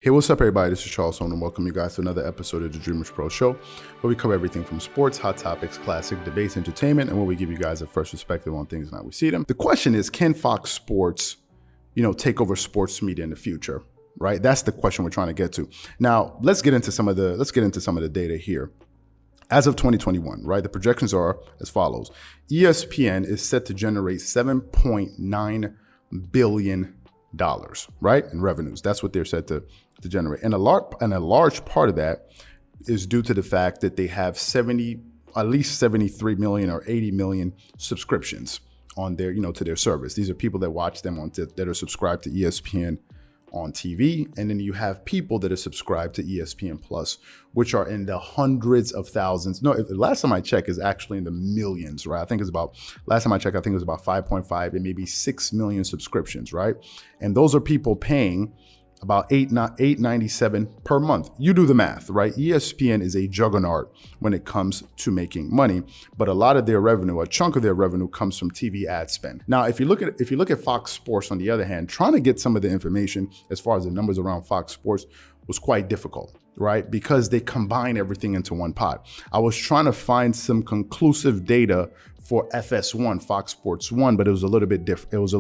Hey, what's up, everybody? This is Charles, and welcome you guys to another episode of the Dreamerspro Show, where we cover everything from sports, hot topics, classic debates, entertainment, and where we give you guys a fresh perspective on things and how we see them. The question is, can Fox Sports, take over sports media in the future? Right? That's the question we're trying to get to. Now, let's get into some of the data here. As of 2021, right, the projections are as follows. ESPN is set to generate $7.9 billion, right, in revenues. That's what they're set to generate. And a large part of that is due to the fact that they have at least 73 million or 80 million subscriptions on their, to their service. These are people that watch them that are subscribed to ESPN on TV. And then you have people that are subscribed to ESPN Plus, which are in the hundreds of thousands. No, last time I checked is actually in the millions, right? Last time I checked, I think it was about 5.5 and maybe 6 million subscriptions, right? And those are people paying about $8.97 per month. You do the math, right? ESPN is a juggernaut when it comes to making money, but a lot of their revenue, a chunk of their revenue, comes from TV ad spend. Now, if you look at Fox Sports, on the other hand, trying to get some of the information as far as the numbers around Fox Sports was quite difficult, right? Because they combine everything into one pot. I was trying to find some conclusive data for FS1, Fox Sports 1, but it was a little bit difficult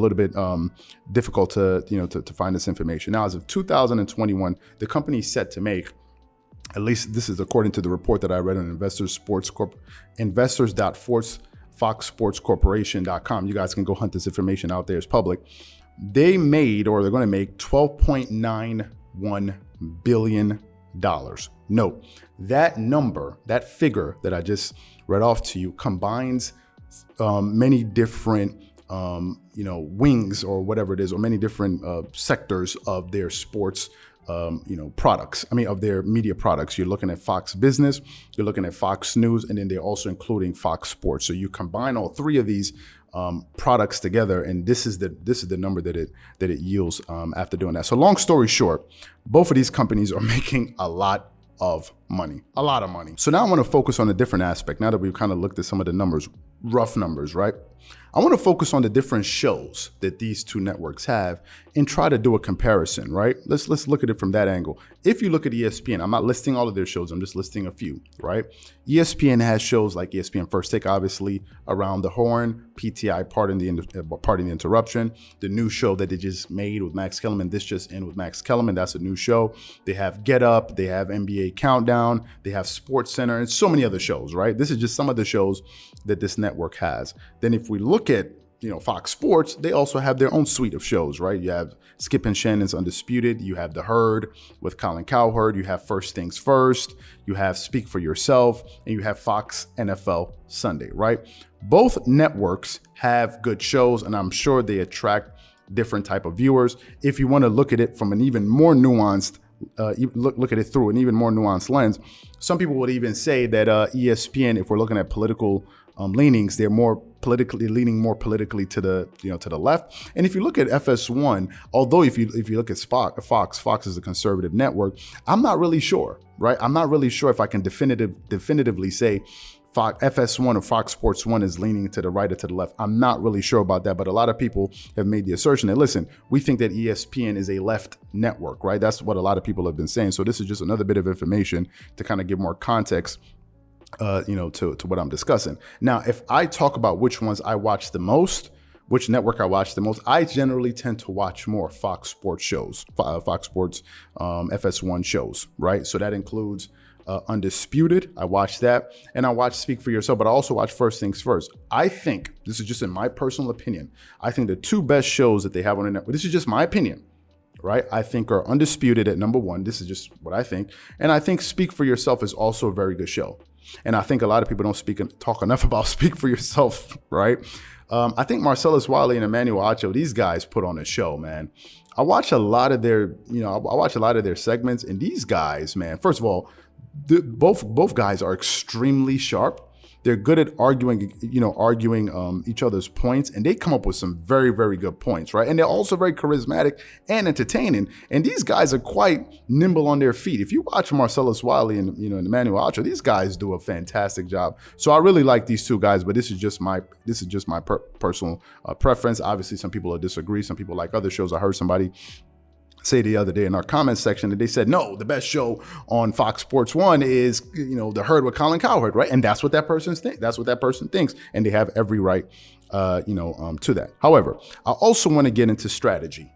to find this information. Now, as of 2021, the company is set to make, at least this is according to the report that I read on investors.foxsportscorporation.com. You guys can go hunt this information out there. It's public. They're going to make $12.91 billion. Note, that figure that I just read off to you combines many different wings or whatever it is, or many different sectors of their sports products. Of their media products. You're looking at Fox Business, you're looking at Fox News, and then they're also including Fox Sports. So you combine all three of these products together, and this is the number that it yields after doing that. So long story short, both of these companies are making a lot of money. So now I want to focus on a different aspect. Now that we've kind of looked at some of the numbers, rough numbers, right? I want to focus on the different shows that these two networks have and try to do a comparison, right? Let's look at it from that angle. If you look at ESPN, I'm not listing all of their shows, I'm just listing a few, right? ESPN has shows like ESPN First Take, obviously, Around the Horn, PTI, Pardon the Interruption, the new show that they just made with Max Kellerman, This Just In with Max Kellerman, that's a new show. They have Get Up, they have NBA Countdown, they have Sports Center, and so many other shows, right? This is just some of the shows that this network has. Then if we look at Fox Sports, they also have their own suite of shows, right? You have Skip and Shannon's Undisputed, you have The Herd with Colin Cowherd, you have First Things First, you have Speak for Yourself, and you have Fox NFL Sunday, right? Both networks have good shows, and I'm sure they attract different type of viewers. If you want to look at it from an even more nuanced look at it through an even more nuanced lens, some people would even say that ESPN, if we're looking at political leanings, they're leaning more politically to the left. And if you look at FS1, although if you look at Fox is a conservative network, I'm not really sure, right? I'm not really sure if I can definitively say FS1 or Fox Sports 1 is leaning to the right or to the left. I'm not really sure about that, but a lot of people have made the assertion that, listen, we think that ESPN is a left network, right? That's what a lot of people have been saying. So this is just another bit of information to kind of give more context to what I'm discussing. Now, if I talk about which ones I watch the most, which network I watch the most, I generally tend to watch more Fox Sports shows, Fox Sports FS1 shows, right? So that includes Undisputed, I watch that, and I watch Speak for Yourself, but I also watch First Things First. I think, this is just in my personal opinion, I think the two best shows that they have on the network, this is just my opinion, right? I think are Undisputed at number one. This is just what I think. And I think Speak for Yourself is also a very good show. And I think a lot of people don't talk enough about Speak for Yourself, right? I think Marcellus Wiley and Emmanuel Acho, these guys put on a show, man. I watch a lot of their segments, and these guys, man, first of all, both guys are extremely sharp. They're good at arguing each other's points, and they come up with some very, very good points, right? And they're also very charismatic and entertaining. And these guys are quite nimble on their feet. If you watch Marcellus Wiley and Emmanuel Acho, these guys do a fantastic job. So I really like these two guys, but this is just my personal preference. Obviously, some people will disagree. Some people like other shows. I heard somebody say the other day in our comments section that they said, no, the best show on Fox Sports 1 is, The Herd with Colin Cowherd, right? And that's what that person thinks. And they have every right, to that. However, I also want to get into strategy.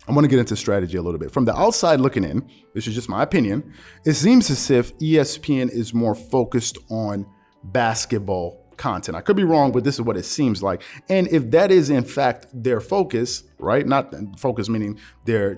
I want to get into strategy a little bit. From the outside looking in, this is just my opinion, it seems as if ESPN is more focused on basketball content. I could be wrong, but this is what it seems like. And if that is in fact their focus, right? Not focus meaning they're,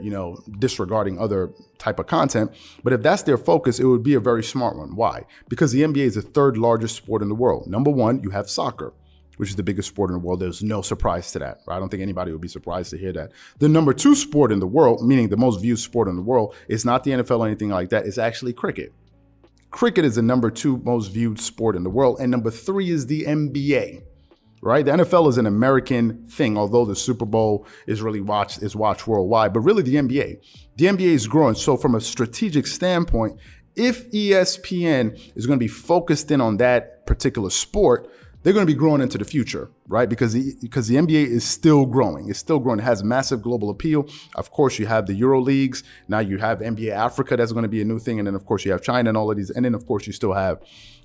disregarding other type of content, but if that's their focus, it would be a very smart one. Why? Because the NBA is the third largest sport in the world. Number one, you have soccer, which is the biggest sport in the world. There's no surprise to that. Right? I don't think anybody would be surprised to hear that. The number two sport in the world, meaning the most viewed sport in the world, is not the NFL or anything like that. It's actually cricket. Cricket is the number two most viewed sport in the world. And number three is the NBA, right? The NFL is an American thing, although the Super Bowl is watched worldwide, but really the NBA is growing. So from a strategic standpoint, if ESPN is going to be focused in on that particular sport, they're going to be growing into the future, right? Because the NBA is still growing. It's still growing. It has massive global appeal. Of course, you have the Euro leagues. Now you have NBA Africa. That's going to be a new thing. And then, of course, you have China and all of these. And then, of course, you still have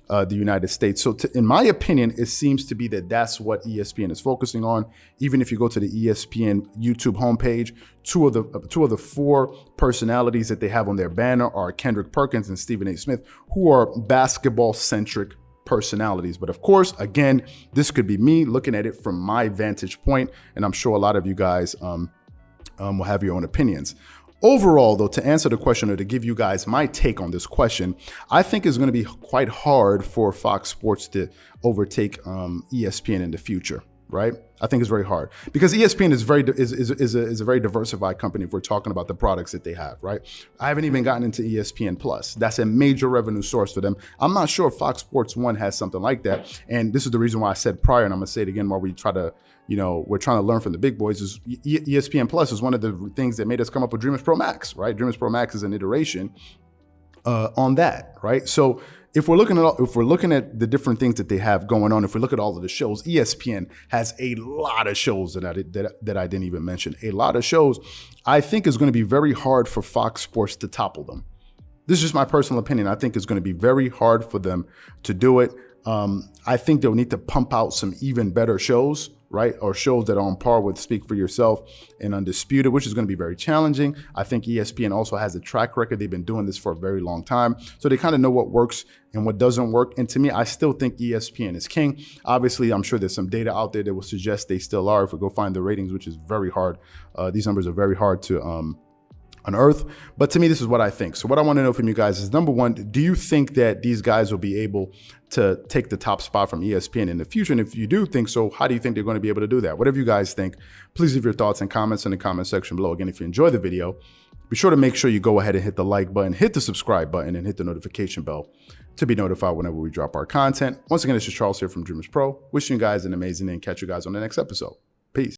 the United States. So in my opinion, it seems to be that that's what ESPN is focusing on. Even if you go to the ESPN YouTube homepage, two of the four personalities that they have on their banner are Kendrick Perkins and Stephen A. Smith, who are basketball-centric personalities. But of course, again, this could be me looking at it from my vantage point, and I'm sure a lot of you guys will have your own opinions. Overall, though, to answer the question or to give you guys my take on this question, I think it's going to be quite hard for Fox Sports to overtake ESPN in the future. Right? I think it's very hard because ESPN is a very diversified company if we're talking about the products that they have, right? I haven't even gotten into ESPN Plus. That's a major revenue source for them. I'm not sure if Fox Sports 1 has something like that. And this is the reason why I said prior, and I'm gonna say it again while we try to, we're trying to learn from the big boys, is ESPN Plus is one of the things that made us come up with Dreamerspro Max, right? Dreamerspro Max is an iteration on that, right? So if we're looking at the different things that they have going on, if we look at all of the shows, ESPN has a lot of shows that I didn't even mention. A lot of shows. I think it's going to be very hard for Fox Sports to topple them. This is just my personal opinion. I think it's going to be very hard for them to do it. I think they'll need to pump out some even better shows, right? Or shows that are on par with Speak for Yourself and Undisputed, which is going to be very challenging. I think ESPN also has a track record. They've been doing this for a very long time. So they kind of know what works and what doesn't work. And to me, I still think ESPN is king. Obviously, I'm sure there's some data out there that will suggest they still are if we go find the ratings, which is very hard. These numbers are very hard to unearth. But to me, this is what I think. So what I want to know from you guys is, number one, do you think that these guys will be able to take the top spot from ESPN in the future? And if you do think so, how do you think they're going to be able to do that? Whatever you guys think, please leave your thoughts and comments in the comment section below. Again, if you enjoy the video, be sure to make sure you go ahead and hit the like button, hit the subscribe button, and hit the notification bell to be notified whenever we drop our content. Once again, this is Charles here from Dreamerspro. Wishing you guys an amazing day and catch you guys on the next episode.